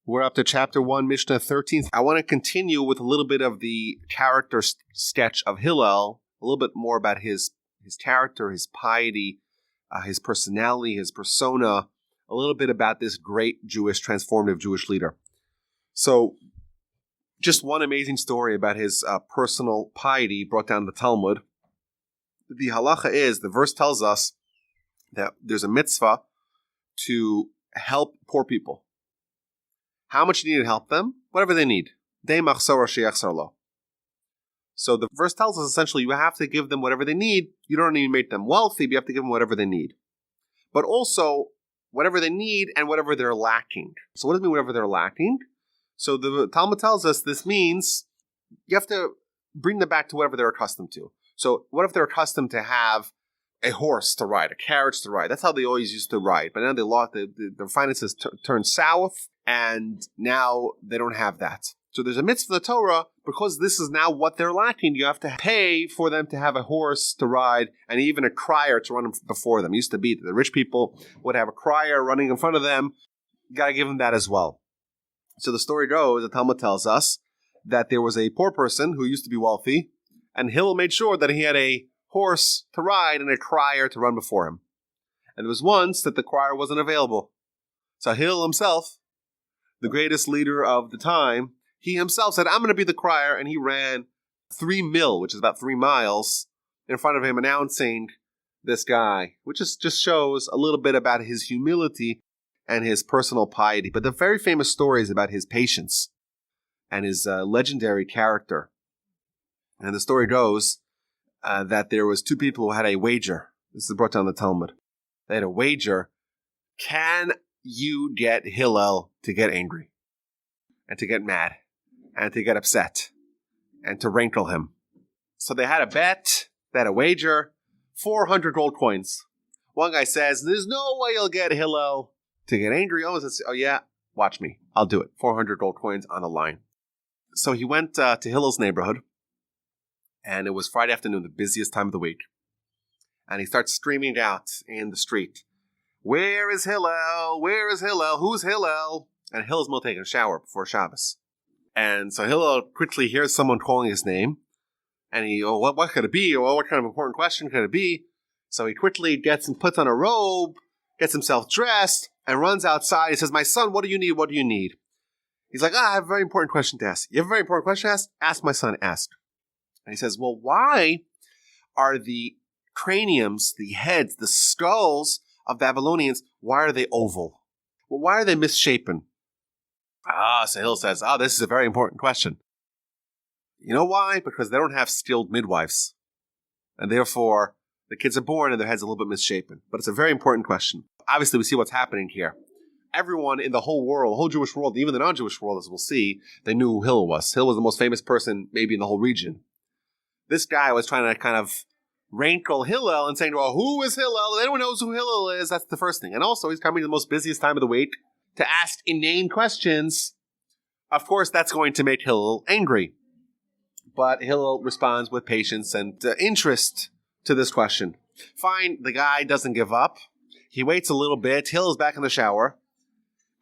We're up to chapter 1, Mishnah 13. I want to continue with a little bit of the character sketch of Hillel, a little bit more about his character, his piety, his personality, his persona, a little bit about this great transformative Jewish leader. So, just one amazing story about his personal piety brought down in the Talmud. The halacha is, the verse tells us that there's a mitzvah to help poor people. How much you need to help them? Whatever they need. So the verse tells us essentially you have to give them whatever they need. You don't even make them wealthy, but you have to give them whatever they need. But also, whatever they need and whatever they're lacking. So what does it mean whatever they're lacking? So the Talmud tells us this means you have to bring them back to whatever they're accustomed to. So what if they're accustomed to have a horse to ride, a carriage to ride? That's how they always used to ride. But now their finances turned south, and now they don't have that. So there's a mitzvah in the Torah, because this is now what they're lacking. You have to pay for them to have a horse to ride, and even a crier to run before them. It used to be that the rich people would have a crier running in front of them. You got to give them that as well. So the story goes, the Talmud tells us, that there was a poor person who used to be wealthy, and Hillel made sure that he had a horse to ride and a crier to run before him. And there was once that the crier wasn't available. So Hillel himself, the greatest leader of the time, he himself said, I'm going to be the crier, and he ran 3 mil, which is about 3 miles, in front of him announcing this guy, which just shows a little bit about his humility and his personal piety. But the very famous story is about his patience and his legendary character. And the story goes that there was 2 people who had a wager. This is brought down in the Talmud. They had a wager. Can you get Hillel to get angry and to get mad and to get upset and to rankle him? So they had a bet, they had a wager, 400 gold coins. One guy says, there's no way you'll get Hillel to get angry. Oh, says, oh yeah, watch me. I'll do it. 400 gold coins on the line. So he went to Hillel's neighborhood, and it was Friday afternoon, the busiest time of the week. And he starts screaming out in the street, where is Hillel? Where is Hillel? Who's Hillel? And Hillel's still taking a shower before Shabbos. And so Hillel quickly hears someone calling his name. And he, what could it be? Or what kind of important question could it be? So he quickly gets and puts on a robe, gets himself dressed, and runs outside. He says, my son, what do you need? What do you need? He's like, I have a very important question to ask. You have a very important question to ask? Ask, my son, ask. And he says, well, why are the craniums, the heads, the skulls of Babylonians, why are they oval? Well, why are they misshapen? So Hillel says, this is a very important question. You know why? Because they don't have skilled midwives. And therefore, the kids are born and their head's a little bit misshapen. But it's a very important question. Obviously, we see what's happening here. Everyone in the whole world, the whole Jewish world, even the non-Jewish world, as we'll see, they knew who Hillel was. Hillel was the most famous person maybe in the whole region. This guy was trying to kind of rankle Hillel and saying, well, who is Hillel? Anyone knows who Hillel is? That's the first thing. And also, he's coming to the most busiest time of the week to ask inane questions. Of course, that's going to make Hillel angry. But Hillel responds with patience and interest to this question. Fine, the guy doesn't give up. He waits a little bit. Hillel's back in the shower.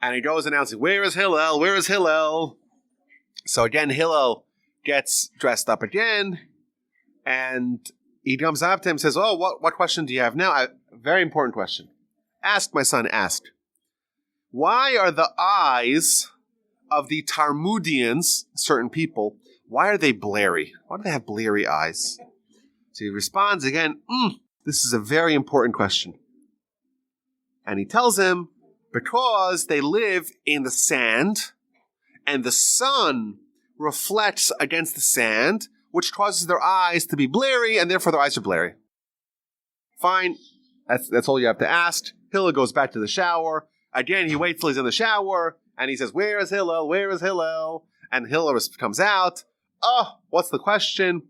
And he goes announcing, where is Hillel? Where is Hillel? So again, Hillel gets dressed up again. And he comes up to him and says, what question do you have now? Very important question. Ask, my son, ask. Why are the eyes of the Talmudians, certain people, why are they blurry? Why do they have blurry eyes? So he responds again, this is a very important question. And he tells him, because they live in the sand, and the sun reflects against the sand, which causes their eyes to be blurry, and therefore their eyes are blurry. Fine. That's all you have to ask. Hillel goes back to the shower. Again, he waits till he's in the shower, and he says, where is Hillel? Where is Hillel? And Hillel comes out. What's the question?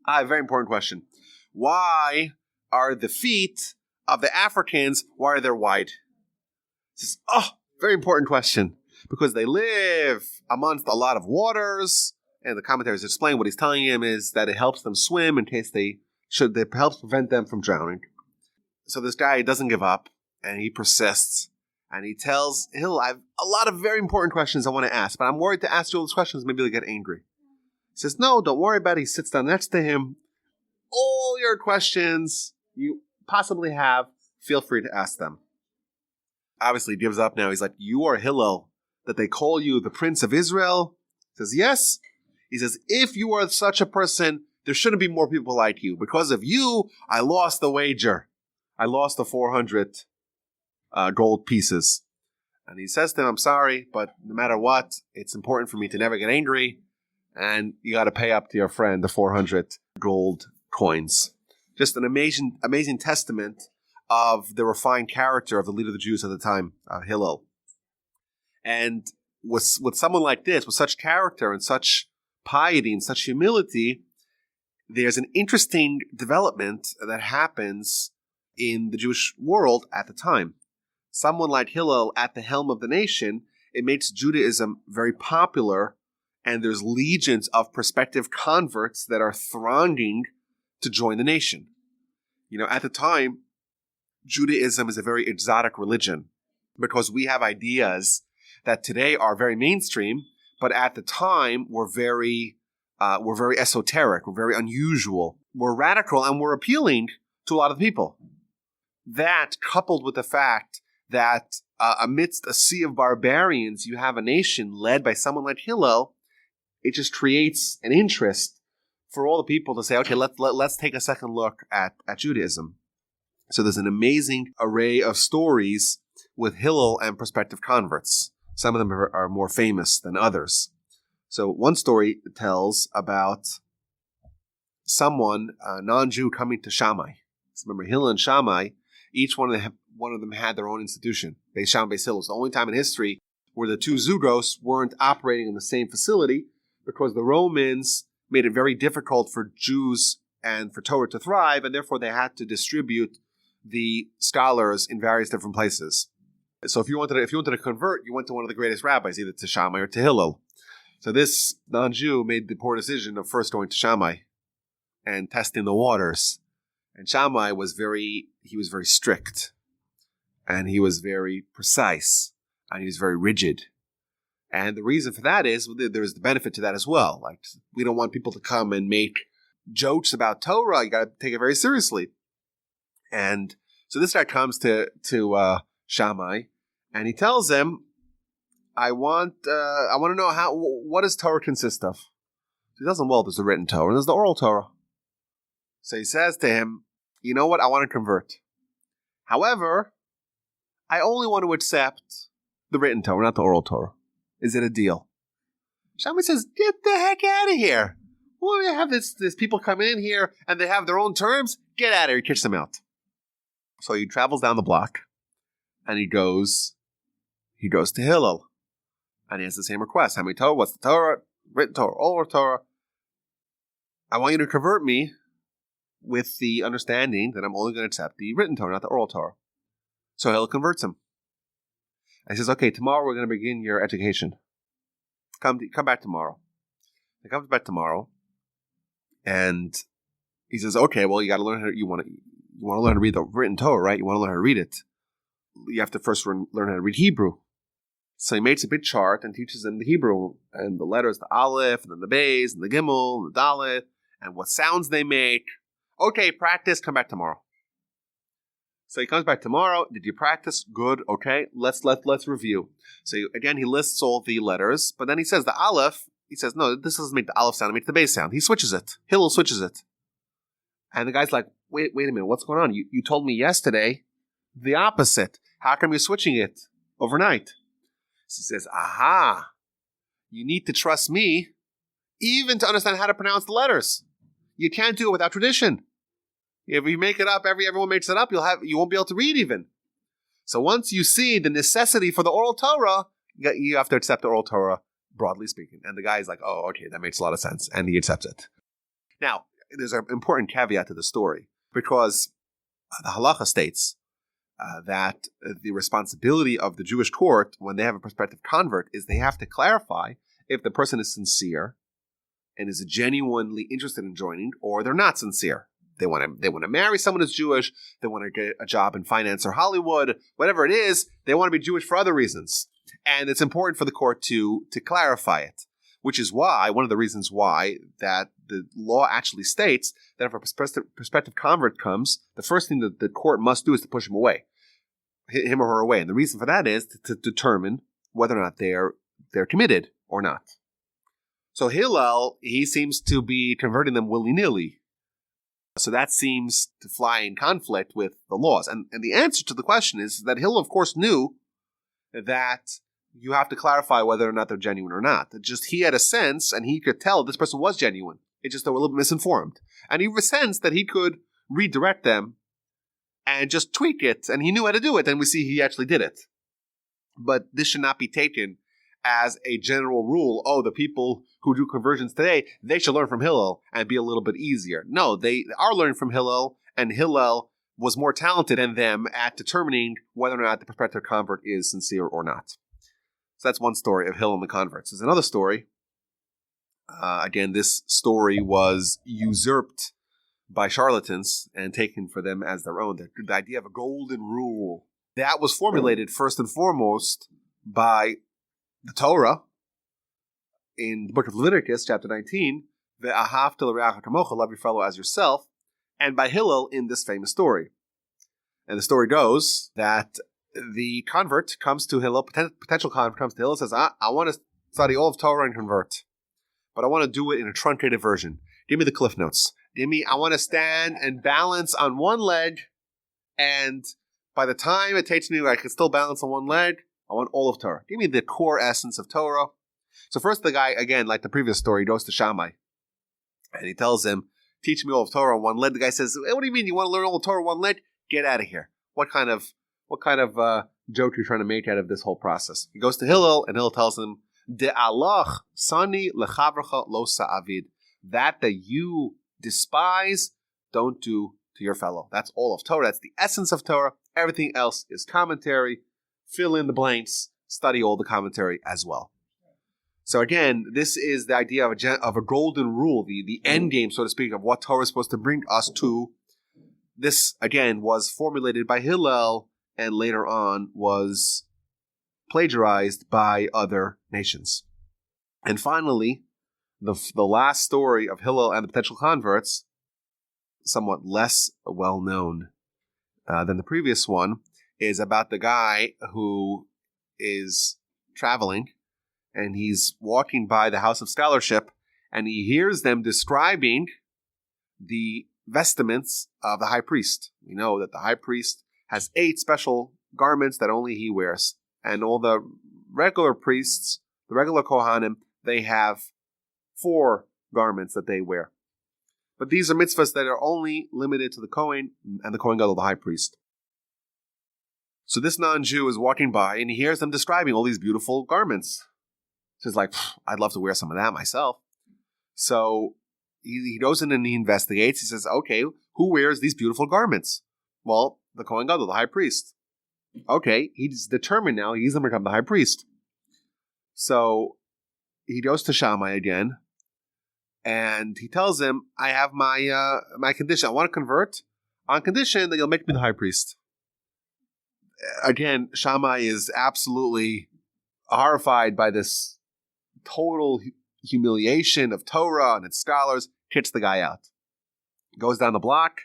A very important question. Why are the feet of the Africans, why are they wide? He says, very important question. Because they live amongst a lot of waters, and the commentaries explain what he's telling him is that it helps them swim in case it helps prevent them from drowning. So this guy doesn't give up, and he persists. And he tells Hillel, I have a lot of very important questions I want to ask, but I'm worried to ask you all those questions. Maybe they'll get angry. He says, no, don't worry about it. He sits down next to him. All your questions you possibly have, feel free to ask them. Obviously, he gives up now. He's like, you are Hillel, that they call you the Prince of Israel? He says, yes. He says, if you are such a person, there shouldn't be more people like you. Because of you, I lost the wager. I lost the 400 gold pieces. And he says to him, I'm sorry, but no matter what, it's important for me to never get angry. And you got to pay up to your friend the 400 gold coins. Just an amazing testament of the refined character of the leader of the Jews at the time, Hillel. And with someone like this, with such character and such piety and such humility, there's an interesting development that happens in the Jewish world at the time. Someone like Hillel at the helm of the nation, it makes Judaism very popular, and there's legions of prospective converts that are thronging to join the nation. At the time, Judaism is a very exotic religion because we have ideas that today are very mainstream, but at the time were very esoteric, we're very unusual, we're radical, and we're appealing to a lot of people. That, coupled with the fact that amidst a sea of barbarians, you have a nation led by someone like Hillel, it just creates an interest for all the people to say, okay, let's take a second look at Judaism. So there's an amazing array of stories with Hillel and prospective converts. Some of them are more famous than others. So one story tells about someone, a non-Jew, coming to Shammai. So remember, Hillel and Shammai, each one of them had their own institution. Beis Shammai, Beis Hillel. It's the only time in history where the two zugos weren't operating in the same facility because the Romans made it very difficult for Jews and for Torah to thrive, and therefore they had to distribute the scholars in various different places. So if you wanted to convert, you went to one of the greatest rabbis, either to Shammai or to Hillel. So this non-Jew made the poor decision of first going to Shammai and testing the waters. And Shammai was very strict, and he was very precise, and he was very rigid. And the reason for that is there's the benefit to that as well. Like, we don't want people to come and make jokes about Torah. You got to take it very seriously. And so this guy comes to Shammai, and he tells him, I want to know what does Torah consist of? He tells him, well, there's the written Torah and there's the oral Torah. So he says to him, you know what? I want to convert. However, I only want to accept the written Torah, not the oral Torah. Is it a deal? Shammai says, get the heck out of here. Well, we have this people come in here and they have their own terms. Get out of here. He kicks them out. So he travels down the block and he goes to Hillel. And he has the same request. How many Torah? What's the Torah? Written Torah, oral Torah. I want you to convert me with the understanding that I'm only going to accept the written Torah, not the oral Torah. So Hillel converts him. And he says, okay, tomorrow we're going to begin your education. Come back tomorrow. He comes back tomorrow, and he says, okay, well, you got to learn you want to learn how to read the written Torah, right? You want to learn how to read it. You have to first learn how to read Hebrew. So he makes a big chart and teaches them the Hebrew and the letters, the Aleph, and then the Beis, and the Gimel, and the Dalet, and what sounds they make. Okay, practice, come back tomorrow. So he comes back tomorrow. Did you practice? Good. Okay, let's review. So again, he lists all the letters, but then he says the Aleph. He says, no, this doesn't make the Aleph sound, it makes the Beis sound. He switches it. Hillel switches it. And the guy's like, wait a minute, what's going on? You told me yesterday the opposite. How come you're switching it overnight? So he says, aha, you need to trust me even to understand how to pronounce the letters. You can't do it without tradition. If you make it up, everyone makes it up, you won't be able to read even. So once you see the necessity for the oral Torah, you have to accept the oral Torah, broadly speaking. And the guy's like, oh, okay, that makes a lot of sense. And he accepts it. Now, there's an important caveat to the story, because the halacha states that the responsibility of the Jewish court when they have a prospective convert is they have to clarify if the person is sincere and is genuinely interested in joining, or they're not sincere. They want to marry someone who's Jewish. They want to get a job in finance or Hollywood. Whatever it is, they want to be Jewish for other reasons. And it's important for the court to clarify it, which is why, one of the reasons why, that the law actually states that if a prospective convert comes, the first thing that the court must do is to push him away, him or her away. And the reason for that is to determine whether or not they're committed or not. So Hillel, he seems to be converting them willy-nilly. So that seems to fly in conflict with the laws. And the answer to the question is that Hillel, of course, knew that you have to clarify whether or not they're genuine or not. Just he had a sense, and he could tell this person was genuine. It's just they were a little bit misinformed. And he sensed that he could redirect them and just tweak it, and he knew how to do it, and we see he actually did it. But this should not be taken as a general rule. Oh, the people who do conversions today, they should learn from Hillel and be a little bit easier. No, they are learning from Hillel, and Hillel was more talented than them at determining whether or not the prospective convert is sincere or not. So that's one story of Hillel and the converts. There's another story. Again, this story was usurped by charlatans and taken for them as their own. The idea of a golden rule. That was formulated first and foremost by the Torah in the book of Leviticus, chapter 19, Ve'ahavta l'reacha kamocha, love your fellow as yourself, and by Hillel in this famous story. And the story goes that the convert comes to Hillel, potential convert comes to Hillel and says, I want to study all of Torah and convert, but I want to do it in a truncated version. Give me the Cliff Notes. I want to stand and balance on one leg, and by the time it takes me, I can still balance on one leg. I want all of Torah. Give me the core essence of Torah. So first the guy, again, like the previous story, goes to Shammai, and he tells him, teach me all of Torah on one leg. The guy says, what do you mean? You want to learn all of Torah on one leg? Get out of here. What kind of joke you're trying to make out of this whole process? He goes to Hillel, and Hillel tells him, De'alach sani lechavracha lo sa'avid. That you despise, don't do to your fellow. That's all of Torah. That's the essence of Torah. Everything else is commentary. Fill in the blanks. Study all the commentary as well. So again, this is the idea of a golden rule, the end game, so to speak, of what Torah is supposed to bring us to. This, again, was formulated by Hillel and later on was plagiarized by other nations. And finally, the last story of Hillel and the potential converts, somewhat less well known than the previous one, is about the guy who is traveling and he's walking by the House of Scholarship and he hears them describing the vestments of the high priest. We know that the high priest has 8 special garments that only he wears. And all the regular priests, the regular Kohanim, they have 4 garments that they wear. But these are mitzvahs that are only limited to the Kohen and the Kohen Gadol, the high priest. So this non-Jew is walking by and he hears them describing all these beautiful garments. So he's like, I'd love to wear some of that myself. So he goes in and he investigates. He says, okay, who wears these beautiful garments? Well, the Kohen Gadol, the high priest. Okay, he's determined now he's going to become the high priest. So he goes to Shammai again, and he tells him, I have my condition. I want to convert on condition that you'll make me the high priest. Again, Shammai is absolutely horrified by this total humiliation of Torah and its scholars, kicks the guy out. Goes down the block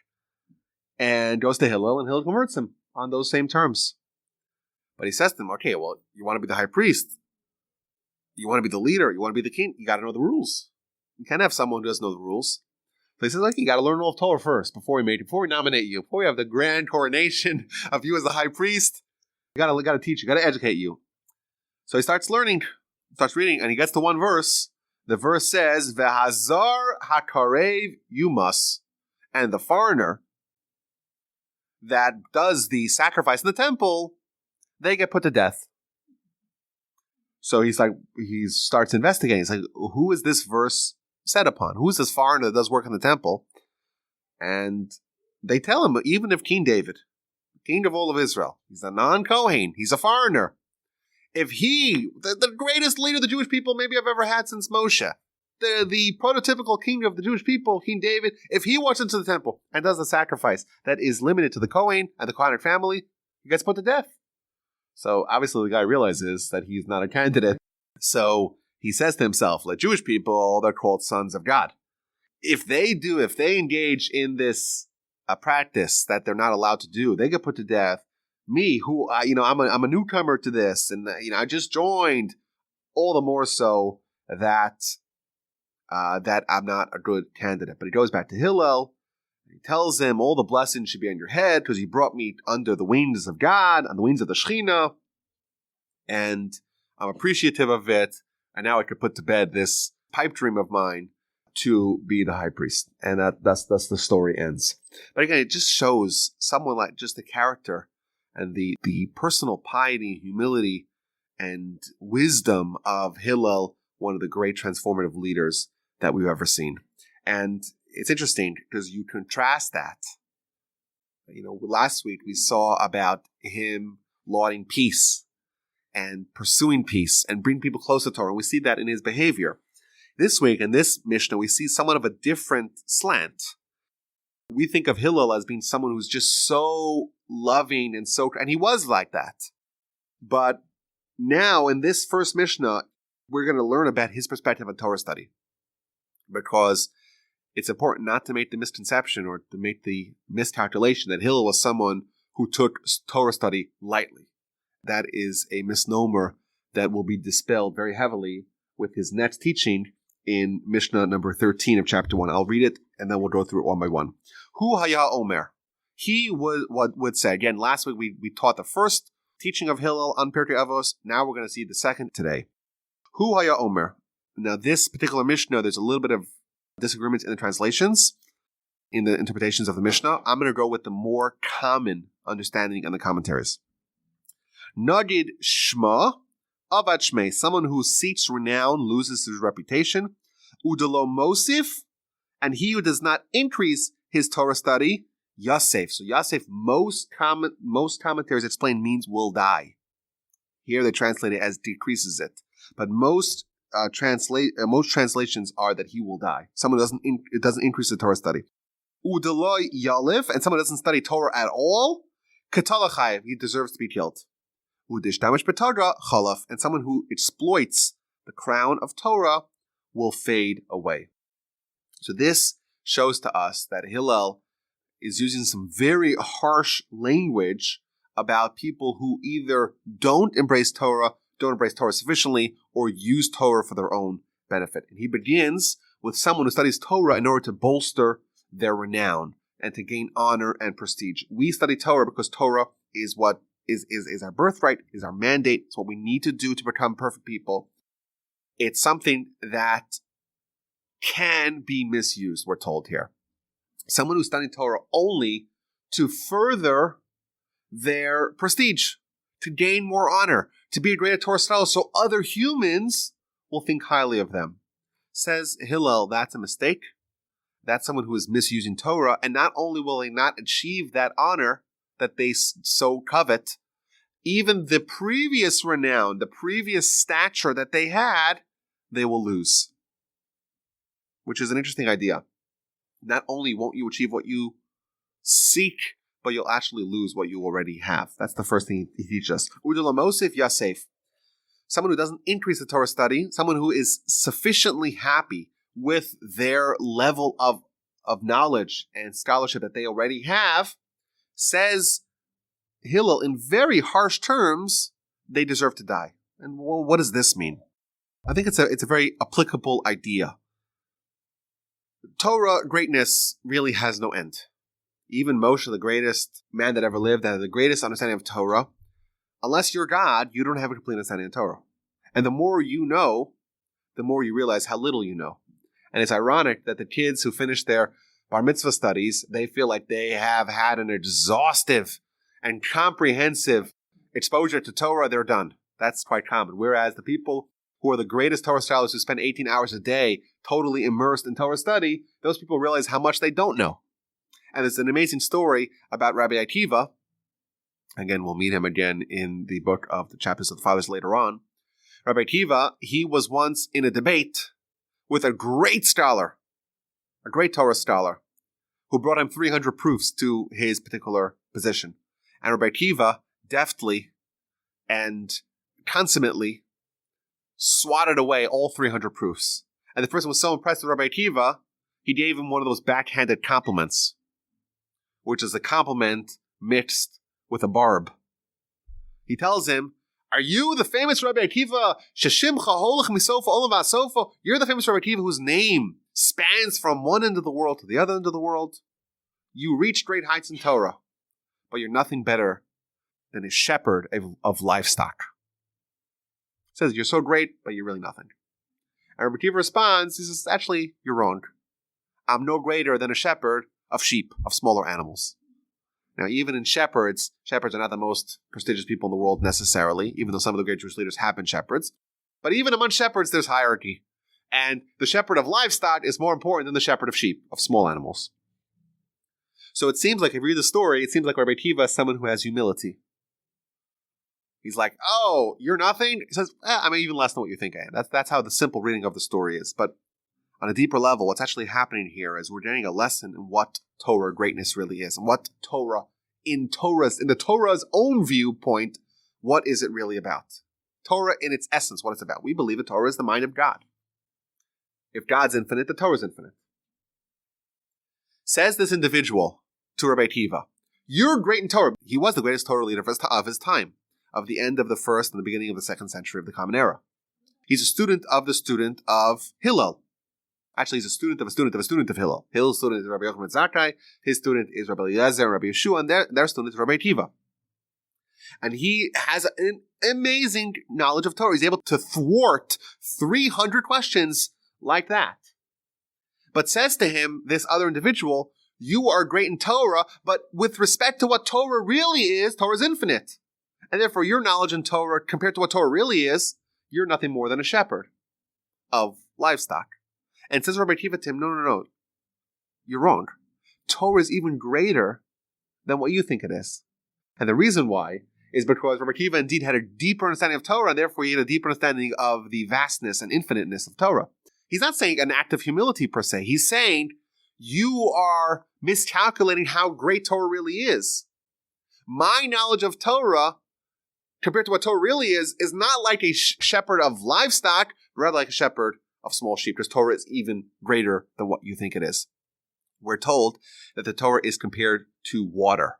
and goes to Hillel, and Hillel converts him on those same terms. But he says to them, okay, well, you want to be the high priest. You want to be the leader. You want to be the king. You got to know the rules. You can't have someone who doesn't know the rules. So he says, like, you got to learn all of Torah first before we nominate you, before we have the grand coronation of you as the high priest. We got to teach you, got to educate you. So he starts learning, starts reading, and he gets to one verse. The verse says, "V'hazar hakarev yumas," and the foreigner that does the sacrifice in the temple, they get put to death. So he starts investigating. He's like, who is this verse set upon? Who is this foreigner that does work in the temple? And they tell him, even if King David, king of all of Israel, he's a non-Kohen, he's a foreigner. If he, the greatest leader the Jewish people maybe have ever had since Moshe, the prototypical king of the Jewish people, King David, if he walks into the temple and does the sacrifice that is limited to the Kohen and the Kohanic family, he gets put to death. So obviously the guy realizes that he's not a candidate. So he says to himself, let Jewish people, they're called sons of God. If they engage in this practice that they're not allowed to do, they get put to death. Me, who, I'm a newcomer to this, and, I just joined, all the more so that I'm not a good candidate. But he goes back to Hillel. He tells him all the blessings should be on your head because you brought me under the wings of God, on the wings of the Shekhinah, and I'm appreciative of it. And now I could put to bed this pipe dream of mine to be the high priest. And that's the story ends. But again, it just shows someone like just the character and the personal piety, humility, and wisdom of Hillel, one of the great transformative leaders that we've ever seen. And it's interesting because you contrast that. Last week we saw about him lauding peace and pursuing peace and bring people closer to Torah. And we see that in his behavior. This week, in this Mishnah, we see somewhat of a different slant. We think of Hillel as being someone who's just so loving and he was like that. But now, in this first Mishnah, we're going to learn about his perspective on Torah study. Because it's important not to make the misconception or to make the miscalculation that Hillel was someone who took Torah study lightly. That is a misnomer that will be dispelled very heavily with his next teaching in Mishnah number 13 of chapter 1. I'll read it and then we'll go through it one by one. Hu haya omer. He would say, again, last week we taught the first teaching of Hillel on Pirkei Avos. Now we're going to see the second today. Hu haya omer. Now this particular Mishnah, there's a little bit of disagreements in the translations, in the interpretations of the Mishnah. I'm going to go with the more common understanding in the commentaries. Nagid shma. Avad shmei, someone who seeks renown loses his reputation. Udalo mosif, and he who does not increase his Torah study, yasef. So yasef, most commentaries explain means will die. Here they translate it as decreases it, but most translations are that he will die. Someone doesn't increase the Torah study. Udalo yalif, and someone doesn't study Torah at all, katalachayv, he deserves to be killed. Udishtamish betaga chalaf, and someone who exploits the crown of Torah will fade away. So this shows to us that Hillel is using some very harsh language about people who either don't embrace Torah sufficiently, or use Torah for their own benefit. And he begins with someone who studies Torah in order to bolster their renown and to gain honor and prestige. We study Torah because Torah is what is our birthright, is our mandate. It's what we need to do to become perfect people. It's something that can be misused, we're told here. Someone who's studying Torah only to further their prestige, to gain more honor, to be a greater Torah scholar so other humans will think highly of them. Says Hillel, that's a mistake. That's someone who is misusing Torah, and not only will they not achieve that honor that they so covet, even the previous renown, the previous stature that they had, they will lose. Which is an interesting idea. Not only won't you achieve what you seek, but you'll actually lose what you already have. That's the first thing he teaches us. Udalamosif yasef. Someone who doesn't increase the Torah study, someone who is sufficiently happy with their level of knowledge and scholarship that they already have, says Hillel in very harsh terms, they deserve to die. And well, what does this mean? I think it's a very applicable idea. Torah greatness really has no end. Even Moshe, the greatest man that ever lived, had the greatest understanding of Torah. Unless you're God, you don't have a complete understanding of Torah. And the more you know, the more you realize how little you know. And it's ironic that the kids who finish their bar mitzvah studies, they feel like they have had an exhaustive and comprehensive exposure to Torah, they're done. That's quite common. Whereas the people who are the greatest Torah scholars who spend 18 hours a day totally immersed in Torah study, those people realize how much they don't know. And there's an amazing story about Rabbi Akiva. Again, we'll meet him again in the book of the Chapters of the Fathers later on. Rabbi Akiva, he was once in a debate with a great scholar, a great Torah scholar, who brought him 300 proofs to his particular position. And Rabbi Akiva deftly and consummately swatted away all 300 proofs. And the person was so impressed with Rabbi Akiva, he gave him one of those backhanded compliments, which is a compliment mixed with a barb. He tells him, "Are you the famous Rabbi Akiva? Sheshimcha holach misofa olav asofa? You're the famous Rabbi Akiva whose name spans from one end of the world to the other end of the world. You reached great heights in Torah, but you're nothing better than a shepherd of livestock." He says, "You're so great, but you're really nothing." And Rabbi Akiva responds, he says, "Actually, you're wrong. I'm no greater than a shepherd of sheep, of smaller animals." Now, even in shepherds are not the most prestigious people in the world necessarily, even though some of the great Jewish leaders have been shepherds. But even among shepherds, there's hierarchy. And the shepherd of livestock is more important than the shepherd of sheep, of small animals. So it seems like, if you read the story, it seems like Rabbi Akiva is someone who has humility. He's like, "Oh, you're nothing?" He says, "I'm even less than what you think I am." That's how the simple reading of the story is. But on a deeper level, what's actually happening here is we're getting a lesson in what Torah greatness really is, and what Torah, in the Torah's own viewpoint, what is it really about? Torah in its essence, what it's about. We believe that Torah is the mind of God. If God's infinite, the Torah is infinite. Says this individual to Rabbi Akiva, "You're great in Torah." He was the greatest Torah leader of his time, of the end of the first and the beginning of the second century of the Common Era. He's a student of the student of Hillel. Actually, he's a student of a student of a student of Hillel. Hillel's student is Rabbi Yochanan Zakkai. His student is Rabbi Eliezer and Rabbi Yeshua, and their student is Rabbi Akiva. And he has an amazing knowledge of Torah. He's able to thwart 300 questions like that. But says to him, this other individual, "You are great in Torah, but with respect to what Torah really is, Torah is infinite. And therefore, your knowledge in Torah, compared to what Torah really is, you're nothing more than a shepherd of livestock." And says Rabbi Akiva to him, No, you're wrong. Torah is even greater than what you think it is. And the reason why is because Rabbi Akiva indeed had a deeper understanding of Torah, and therefore he had a deeper understanding of the vastness and infiniteness of Torah. He's not saying an act of humility per se. He's saying you are miscalculating how great Torah really is. My knowledge of Torah, compared to what Torah really is not like a shepherd of livestock, but rather like a shepherd of small sheep, because Torah is even greater than what you think it is. We're told that the Torah is compared to water.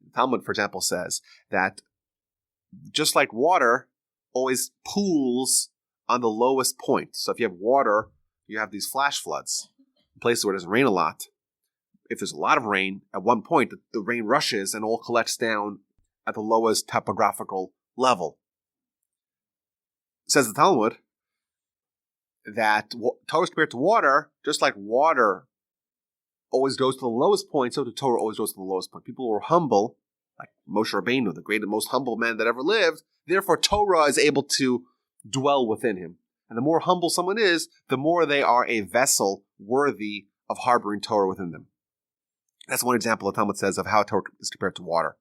The Talmud, for example, says that just like water always pools on the lowest point. So if you have water, you have these flash floods. In places where it doesn't rain a lot, if there's a lot of rain, at one point the rain rushes and all collects down at the lowest topographical level. Says the Talmud that Torah is compared to water, just like water always goes to the lowest point, so the Torah always goes to the lowest point. People were humble, like Moshe Rabbeinu, the greatest, most humble man that ever lived. Therefore, Torah is able to dwell within him. And the more humble someone is, the more they are a vessel worthy of harboring Torah within them. That's one example the Talmud says of how Torah is compared to water.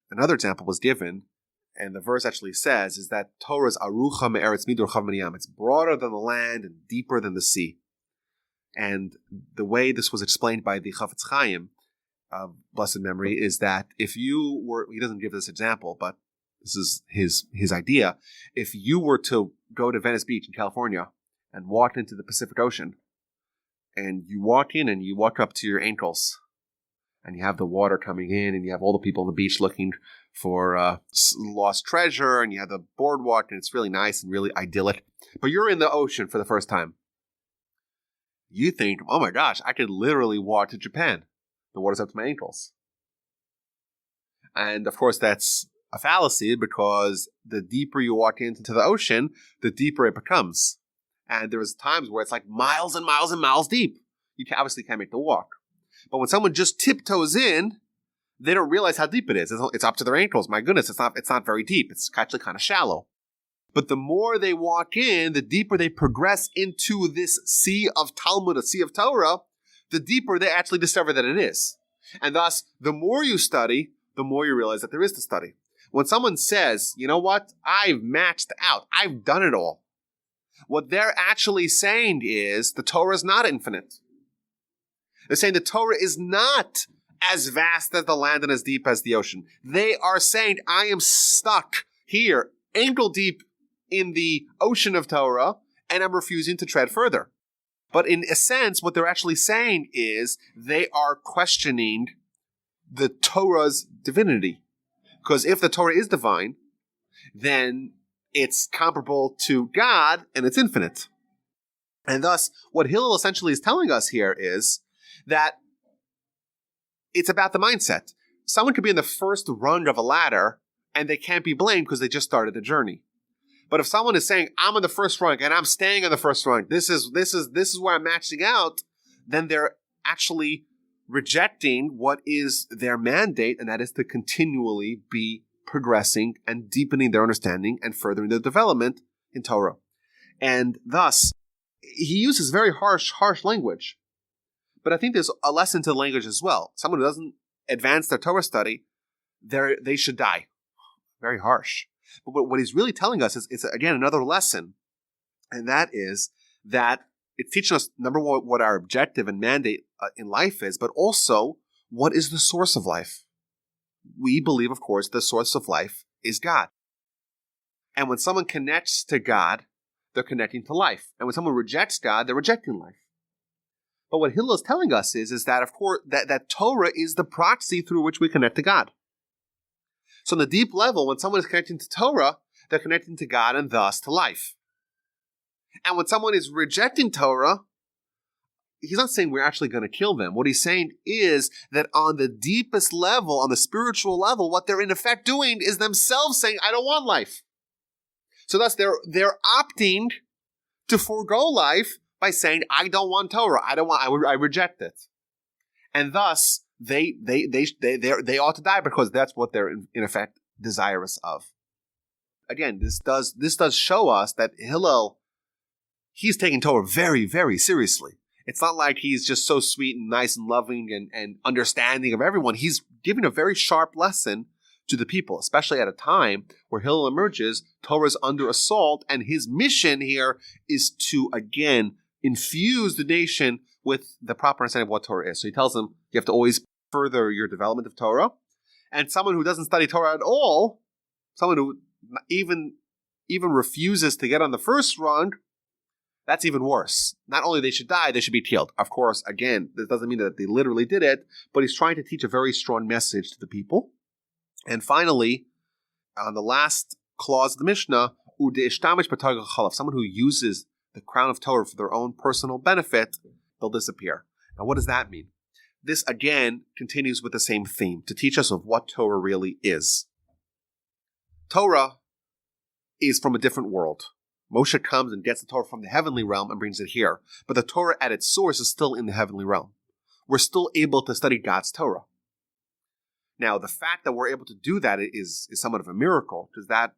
Another example was given, and the verse actually says, is that Torah is arucha me'eretz midurchav miniyam. It's broader than the land and deeper than the sea. And the way this was explained by the Chafetz Chaim, blessed memory, is that if you were, he doesn't give this example, but this is his idea. If you were to go to Venice Beach in California and walk into the Pacific Ocean, and you walk in and you walk up to your ankles, and you have the water coming in, and you have all the people on the beach looking for lost treasure, and you have the boardwalk, and it's really nice and really idyllic. But you're in the ocean for the first time. You think, oh my gosh, I could literally walk to Japan. The water's up to my ankles. And of course, that's a fallacy, because the deeper you walk into the ocean, the deeper it becomes. And there's times where it's like miles and miles and miles deep. You obviously can't make the walk. But when someone just tiptoes in, they don't realize how deep it is. It's up to their ankles. My goodness, it's not very deep. It's actually kind of shallow. But the more they walk in, the deeper they progress into this sea of Talmud, a sea of Torah, the deeper they actually discover that it is. And thus, the more you study, the more you realize that there is to study. When someone says, you know what, I've matched out, I've done it all, What they're actually saying is the Torah is not infinite. They're saying the Torah is not as vast as the land and as deep as the ocean. They are saying, I am stuck here, ankle deep in the ocean of Torah, and I'm refusing to tread further. But in a sense, what they're actually saying is they are questioning the Torah's divinity. Because if the Torah is divine, then it's comparable to God and it's infinite. And thus, what Hillel essentially is telling us here is that it's about the mindset. Someone could be in the first rung of a ladder and they can't be blamed because they just started the journey. But if someone is saying, I'm on the first rung and I'm staying on the first rung, this is where I'm maxing out, then they're actually rejecting what is their mandate, and that is to continually be progressing and deepening their understanding and furthering their development in Torah. And thus, he uses very harsh language. But I think there's a lesson to the language as well. Someone who doesn't advance their Torah study, they should die. Very harsh. But what he's really telling us is, it's again another lesson, and that is that it's teaching us, number one, what our objective and mandate in life is, but also what is the source of life. We believe, of course, the source of life is God. And when someone connects to God, they're connecting to life. And when someone rejects God, they're rejecting life. But what Hillel is telling us is that, of course, that Torah is the proxy through which we connect to God. So on the deep level, when someone is connecting to Torah, they're connecting to God and thus to life. And when someone is rejecting Torah, he's not saying we're actually going to kill them. What he's saying is that on the deepest level, on the spiritual level, what they're in effect doing is themselves saying, I don't want life. So thus they're opting to forego life by saying, I don't want Torah. I reject it. And thus they ought to die because that's what they're in effect desirous of. Again, this does show us that Hillel, he's taking Torah very, very seriously. It's not like he's just so sweet and nice and loving and understanding of everyone. He's giving a very sharp lesson to the people, especially at a time where Hillel emerges, Torah is under assault, and his mission here is to, again, infuse the nation with the proper understanding of what Torah is. So he tells them, you have to always further your development of Torah. And someone who doesn't study Torah at all, someone who even refuses to get on the first rung, that's even worse. Not only they should die, they should be killed. Of course, again, this doesn't mean that they literally did it, but he's trying to teach a very strong message to the people. And finally, on the last clause of the Mishnah, someone who uses the crown of Torah for their own personal benefit, they'll disappear. Now, what does that mean? This, again, continues with the same theme, to teach us of what Torah really is. Torah is from a different world. Moshe comes and gets the Torah from the heavenly realm and brings it here. But the Torah at its source is still in the heavenly realm. We're still able to study God's Torah. Now, the fact that we're able to do that is somewhat of a miracle, because that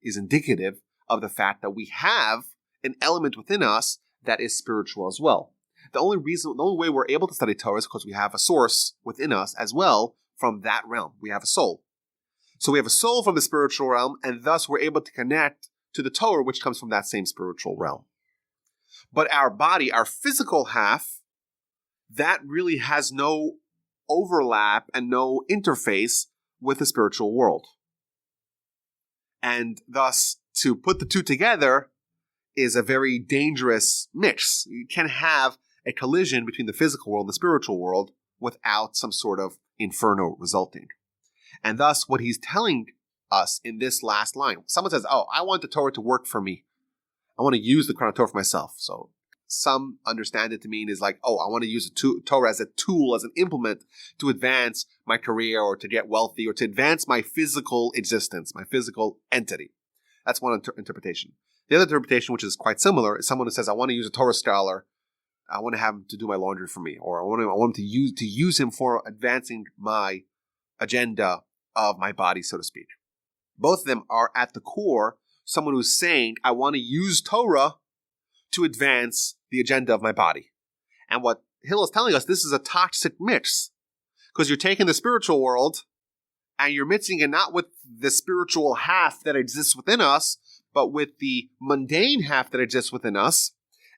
is indicative of the fact that we have an element within us that is spiritual as well. The only way we're able to study Torah is because we have a source within us as well from that realm. We have a soul. So we have a soul from the spiritual realm, and thus we're able to connect to the Torah, which comes from that same spiritual realm. But our body, our physical half, that really has no overlap and no interface with the spiritual world. And thus, to put the two together is a very dangerous mix. You can have a collision between the physical world and the spiritual world without some sort of inferno resulting. And thus, what he's telling us in this last line, someone says, oh, I want the Torah to work for me. I want to use the crown of Torah for myself. So some understand it to mean is like, oh, I want to use Torah as a tool, as an implement to advance my career or to get wealthy or to advance my physical existence, my physical entity. That's one interpretation. The other interpretation, which is quite similar, is someone who says, I want to use a Torah scholar. I want to have him to do my laundry for me, or I want him to use him for advancing my agenda of my body, so to speak. Both of them are at the core someone who's saying, I want to use Torah to advance the agenda of my body. And what Hillel is telling us, this is a toxic mix. Because you're taking the spiritual world and you're mixing it not with the spiritual half that exists within us, but with the mundane half that exists within us.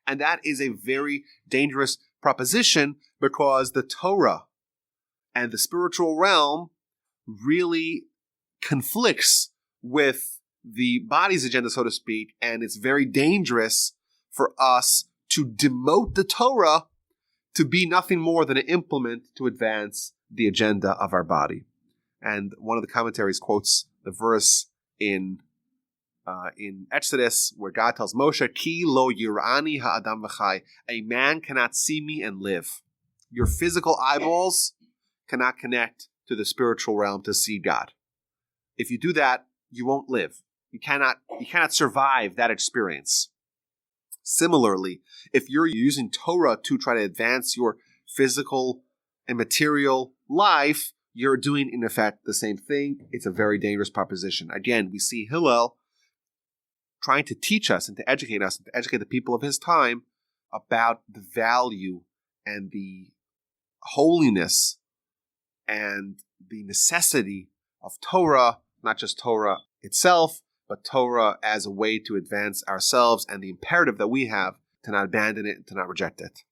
And that is a very dangerous proposition because the Torah and the spiritual realm really conflicts with the body's agenda, so to speak, and it's very dangerous for us to demote the Torah to be nothing more than an implement to advance the agenda of our body. And one of the commentaries quotes the verse in Exodus where God tells Moshe, Ki lo yirani ha'adam v'chai, a man cannot see me and live. Your physical eyeballs cannot connect to the spiritual realm to see God. If you do that, you won't live. You cannot survive that experience. Similarly, if you're using Torah to try to advance your physical and material life, you're doing, in effect, the same thing. It's a very dangerous proposition. Again, we see Hillel trying to teach us and to educate the people of his time about the value and the holiness and the necessity of Torah, not just Torah itself, but Torah as a way to advance ourselves and the imperative that we have to not abandon it and to not reject it.